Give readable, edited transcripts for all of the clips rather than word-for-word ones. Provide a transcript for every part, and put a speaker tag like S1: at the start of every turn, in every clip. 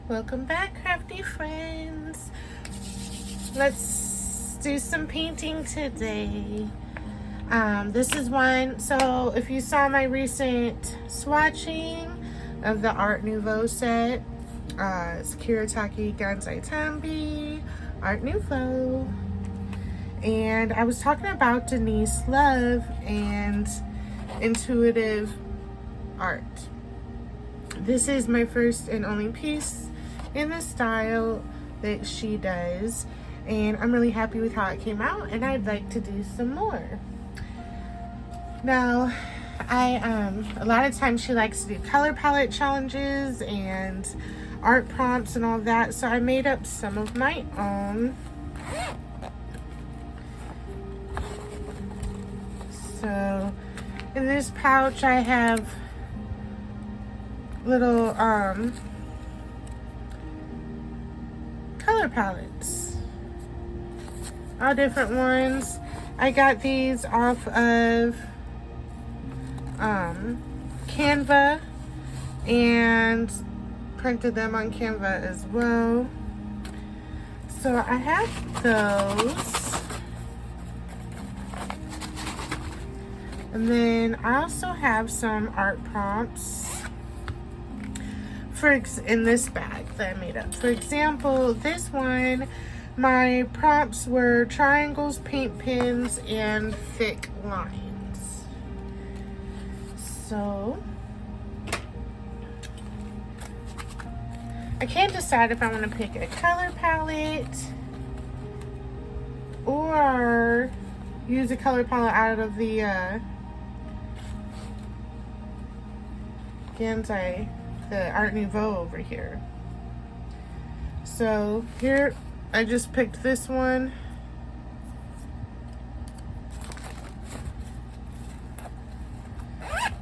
S1: Welcome back, crafty friends. Let's do some painting today. This is one, so if you saw my recent swatching of the Art Nouveau set, it's Kuretake Gansai Tambi, Art Nouveau. And I was talking about Denise Love and intuitive art. This is my first and only piece in the style that she does, and I'm really happy with how it came out, and I'd like to do some more. Now, a lot of times she likes to do color palette challenges and art prompts and all that, so I made up some of my own. So in this pouch I have little color palettes, all different ones. I got these off of Canva and printed them on Canva as well. So I have those. And then I also have some art prompts in this bag that I made up. For example, this one, my prompts were triangles, paint pins, and thick lines. So I can't decide if I want to pick a color palette or use a color palette out of the Gansai, the Art Nouveau over here. So here I just picked this one.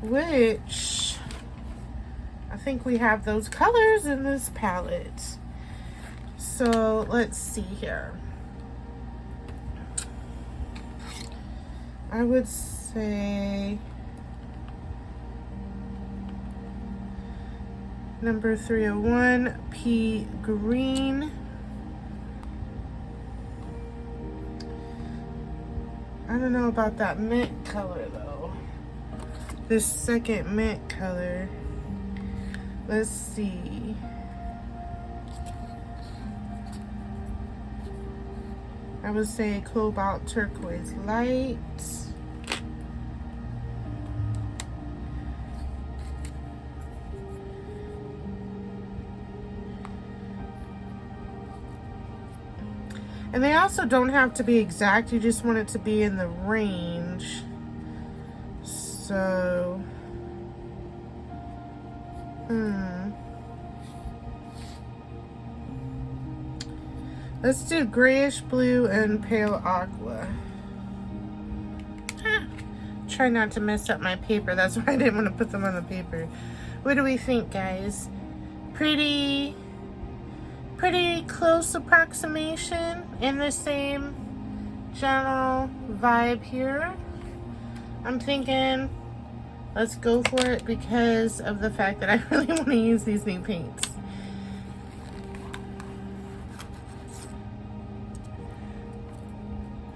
S1: Which I think we have those colors in this palette. So let's see here. I would say number 301, pea green. I don't know about that mint color though. This second mint color. Let's see. I would say cobalt turquoise light. And they also don't have to be exact, you just want it to be in the range. So, let's do grayish blue and pale aqua. Try not to mess up my paper, that's why I didn't want to put them on the paper. What do we think, guys? Pretty close approximation in the same general vibe here. I'm thinking let's go for it because of the fact that I really want to use these new paints.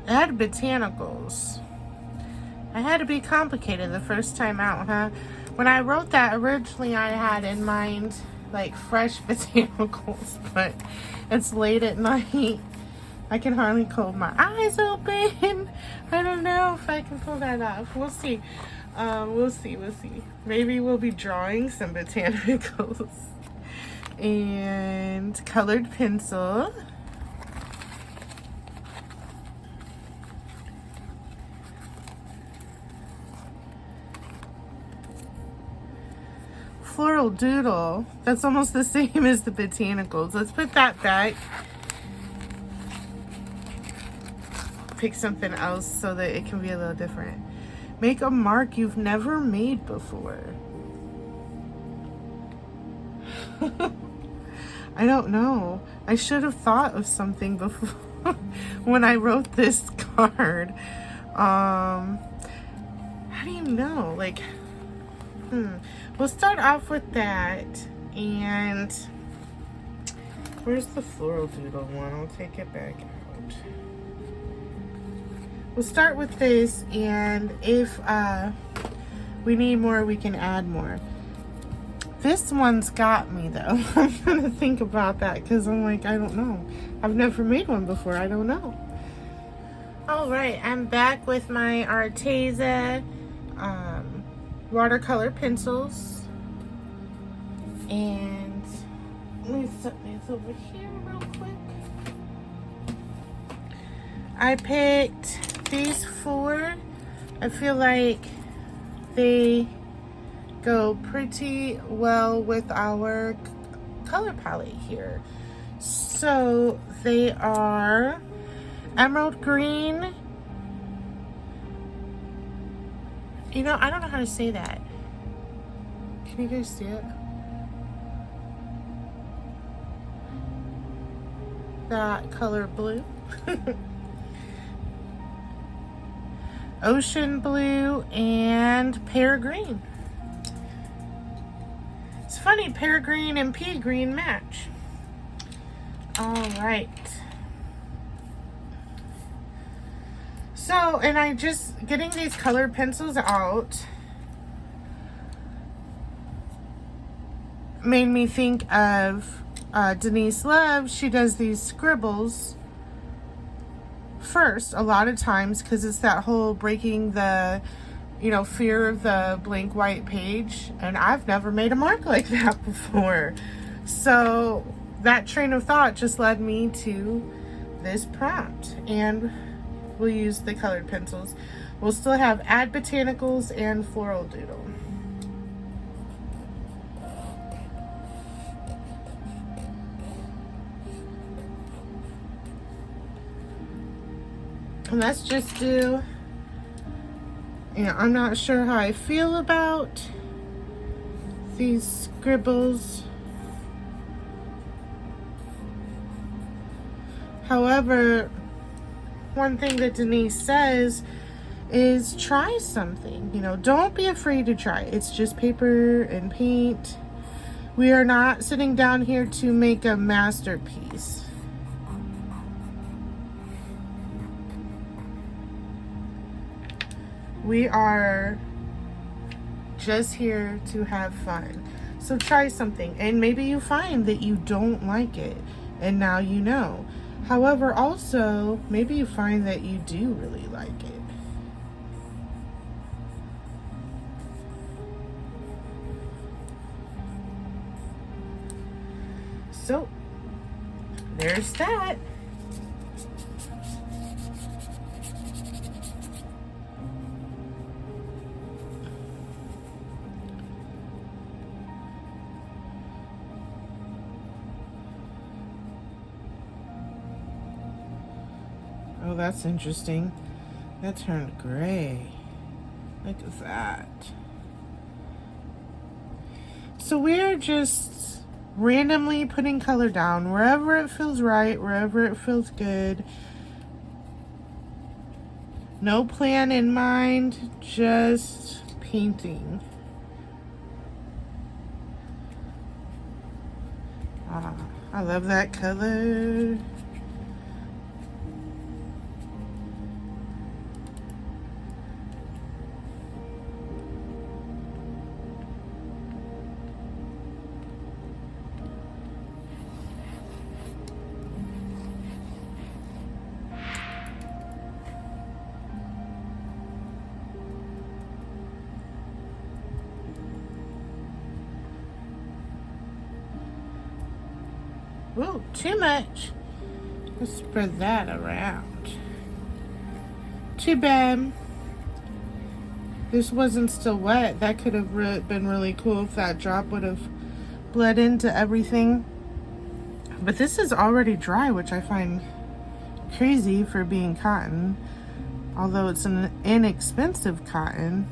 S1: Add botanicals. I had to be complicated the first time out, huh? When I wrote that originally, I had in mind like fresh botanicals, but it's late at night. I can hardly close my eyes open. I don't know if I can pull that off. We'll see. We'll see. Maybe we'll be drawing some botanicals. And colored pencil. Floral doodle. That's almost the same as the botanicals. Let's put that back. Pick something else so that it can be a little different. Make a mark you've never made before. I don't know. I should have thought of something before when I wrote this card. How do you know? Like, we'll start off with that, and Where's the floral doodle one? I'll take it back out. We'll start with this, and if we need more, we can add more. This one's got me though. I'm gonna think about that because I'm like, I don't know. I've never made one before. I don't know. All right, I'm back with my Arteza watercolor pencils, and let me set these over here real quick. I picked these 4. I feel like they go pretty well with our color palette here. So they are emerald green. You know, I don't know how to say that. Can you guys see it? That color blue. Ocean blue and pear green. It's funny, pear green and pea green match. All right. So, and I just getting these colored pencils out made me think of Denise Love. She does these scribbles first a lot of times because it's that whole breaking the, you know, fear of the blank white page, and I've never made a mark like that before. So that train of thought just led me to this prompt, and we'll use the colored pencils. We'll still have Add Botanicals and Floral Doodle. And let's just do, you know, I'm not sure how I feel about these scribbles. However, one thing that Denise says is try something. You know, don't be afraid to try. It's just paper and paint. We are not sitting down here to make a masterpiece. We are just here to have fun. So try something, and maybe you find that you don't like it, and now you know. However, also, maybe you find that you do really like it. So, there's that. Oh, that's interesting. That turned gray. Look at that. So we're just randomly putting color down wherever it feels right, wherever it feels good. No plan in mind, just painting. Ah, I love that color. Ooh, too much. Let's spread that around. Too bad this wasn't still wet. That could have been really cool if that drop would have bled into everything. But this is already dry, which I find crazy for being cotton. Although it's an inexpensive cotton.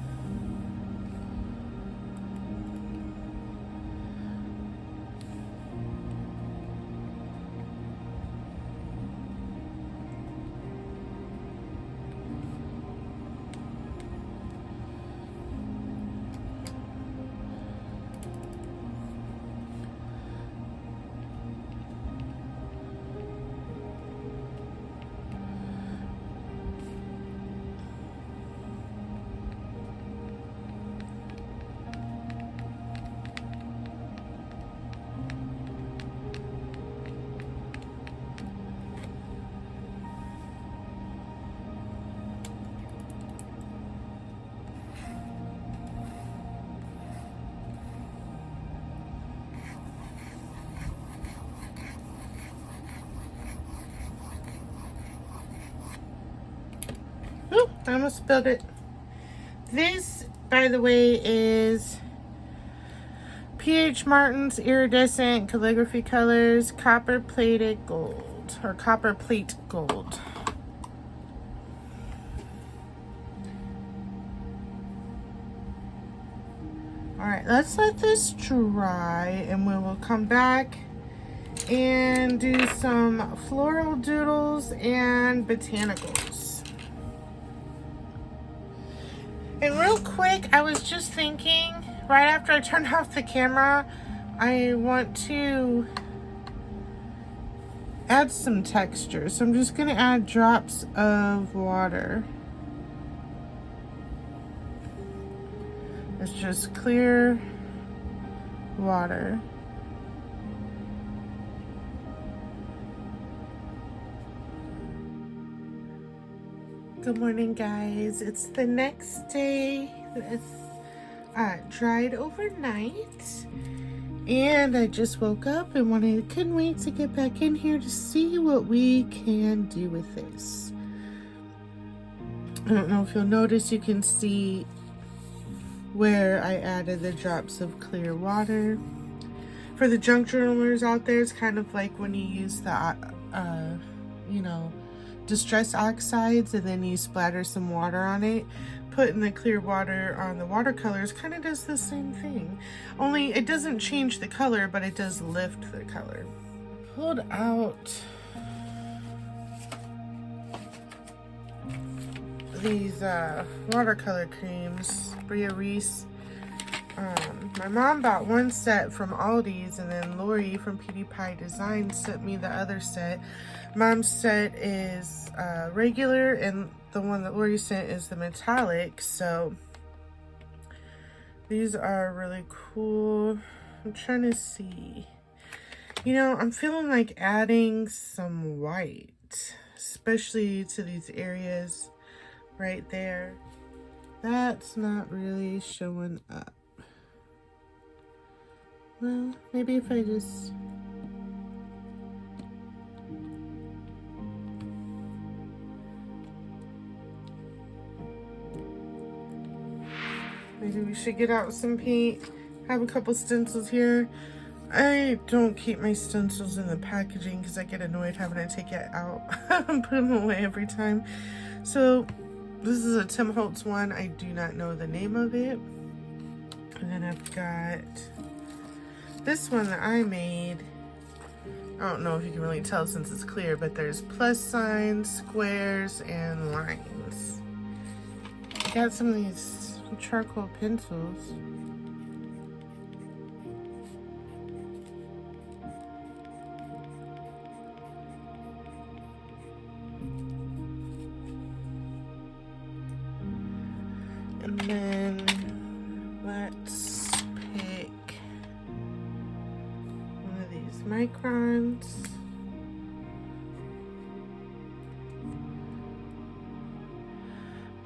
S1: I almost spilled it. This, by the way, is P.H. Martin's Iridescent Calligraphy Colors Copper Plated Gold, or Copper Plate Gold. Alright, let's let this dry and we will come back and do some floral doodles and botanicals. And real quick, I was just thinking, right after I turned off the camera, I want to add some texture. So I'm just going to add drops of water. It's just clear water. Good morning, guys. It's the next day. It's dried overnight. And I just woke up and couldn't wait to get back in here to see what we can do with this. I don't know if you'll notice, you can see where I added the drops of clear water. For the junk journalers out there, it's kind of like when you use the, you know, distress oxides and then you splatter some water on it. Putting the clear water on the watercolors kind of does the same thing. Only it doesn't change the color, but it does lift the color. Pulled out these watercolor creams, Bria Reese. My mom bought one set from Aldi's, and then Lori from Petey Pie Design sent me the other set. Mom's set is regular, and the one that Lori sent is the metallic. So these are really cool. I'm trying to see. You know, I'm feeling like adding some white, especially to these areas right there. That's not really showing up. Well, maybe if I just... maybe we should get out some paint. Have a couple stencils here. I don't keep my stencils in the packaging because I get annoyed having to take it out and put them away every time. So this is a Tim Holtz one. I do not know the name of it. And then I've got this one that I made. I don't know if you can really tell since it's clear, but there's plus signs, squares, and lines. I got some of these charcoal pencils. And then let's pick one of these microns.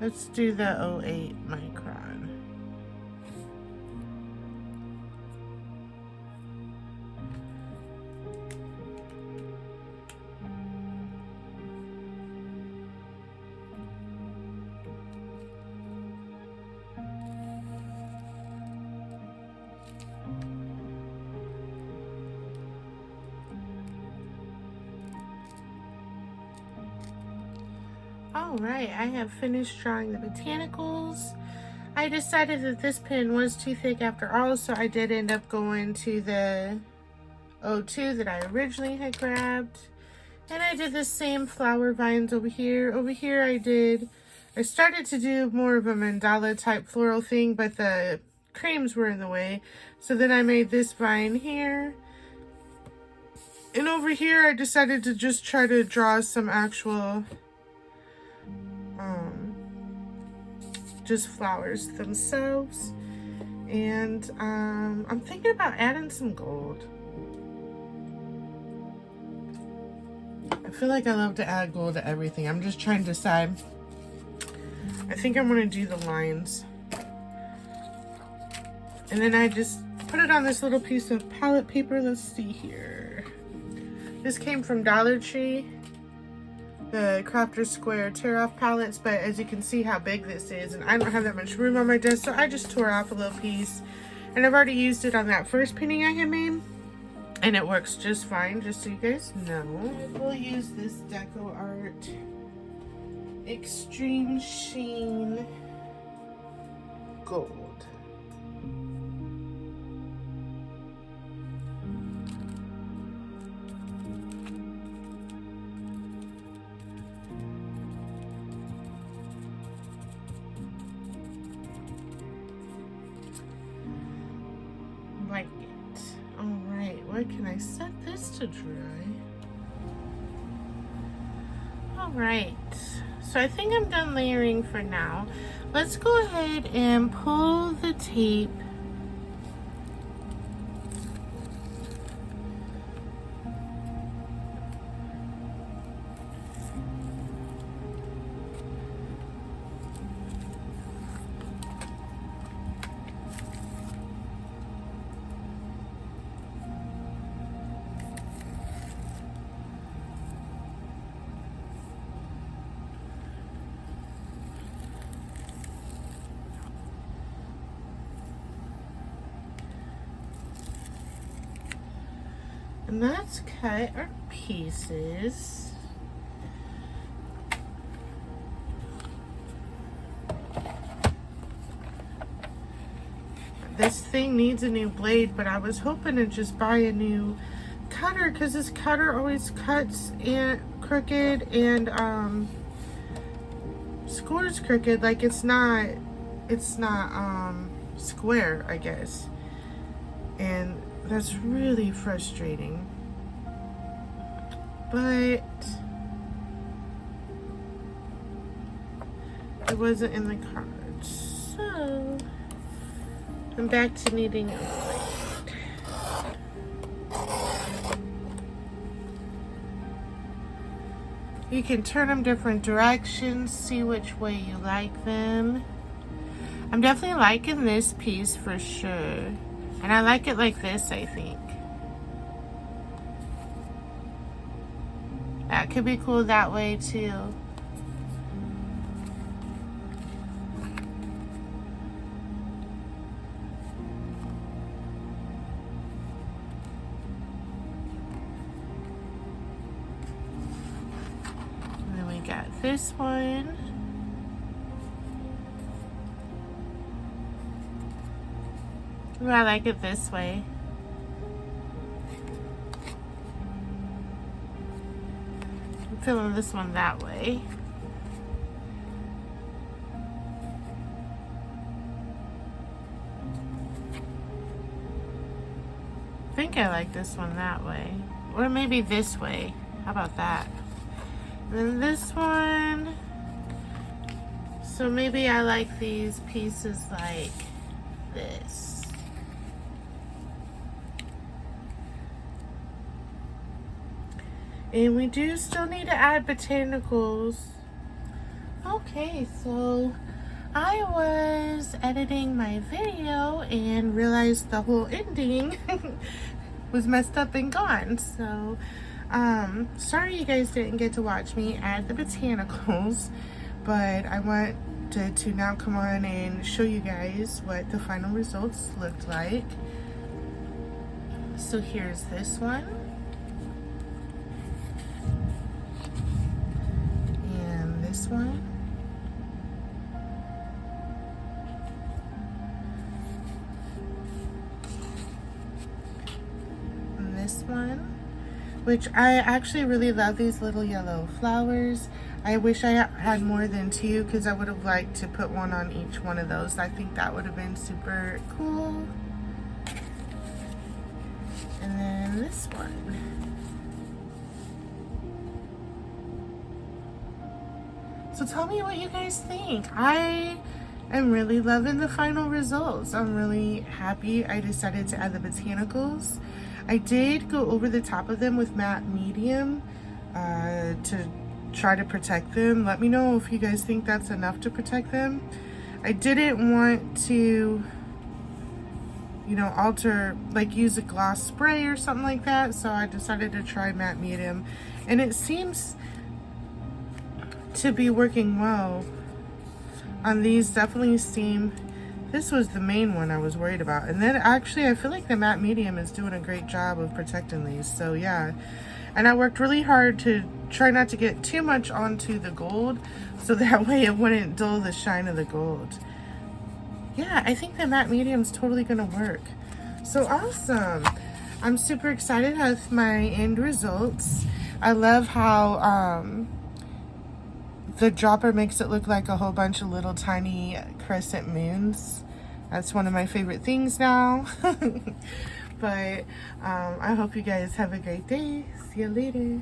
S1: Let's do the 08 micron. Alright, I have finished drawing the botanicals. I decided that this pen was too thick after all, so I did end up going to the 02 that I originally had grabbed. And I did the same flower vines over here. Over here I started to do more of a mandala type floral thing, but the creams were in the way. So then I made this vine here. And over here I decided to just try to draw some actual just flowers themselves. And I'm thinking about adding some gold. I feel like I love to add gold to everything. I'm just trying to decide. I think I'm going to do the lines. And then I just put it on this little piece of palette paper. Let's see here. This came from Dollar Tree. the Crafter Square tear-off palettes, but as you can see how big this is, and I don't have that much room on my desk, so I just tore off a little piece. And I've already used it on that first painting I had made, and it works just fine, just so you guys know. We'll use this Deco Art Extreme Sheen Gold. Like it. Alright, where can I set this to dry? Alright, so I think I'm done layering for now. Let's go ahead and pull the tape and let's cut our pieces. This thing needs a new blade, but I was hoping to just buy a new cutter because this cutter always cuts and crooked and scores crooked. Like it's not square, I guess. And that's really frustrating. But it wasn't in the cards. So I'm back to needing a blade. You can turn them different directions, see which way you like them. I'm definitely liking this piece for sure. And I like it like this, I think. That could be cool that way too. And then we got this one. Ooh, I like it this way. I'm feeling this one that way. I think I like this one that way. Or maybe this way. How about that? And then this one. So maybe I like these pieces like this. And we do still need to add botanicals. Okay, so I was editing my video and realized the whole ending was messed up and gone. So, sorry you guys didn't get to watch me add the botanicals, but I wanted to now come on and show you guys what the final results looked like. So here's this one. This one, and this one, which I actually really love these little yellow flowers. I wish I had more than two because I would have liked to put one on each one of those. I think that would have been super cool. And then this one. So tell me what you guys think. I am really loving the final results. I'm really happy I decided to add the botanicals. I did go over the top of them with matte medium to try to protect them. Let me know if you guys think that's enough to protect them. I didn't want to, you know, alter, like use a gloss spray or something like that. So I decided to try matte medium. And it seems to be working well on these. Definitely seem, this was the main one I was worried about. And then actually I feel like the matte medium is doing a great job of protecting these. So yeah, and I worked really hard to try not to get too much onto the gold, so that way it wouldn't dull the shine of the gold. Yeah, I think the matte medium's totally gonna work. So awesome. I'm super excited with my end results. I love how the dropper makes it look like a whole bunch of little tiny crescent moons. That's one of my favorite things now. But I hope you guys have a great day. See you later.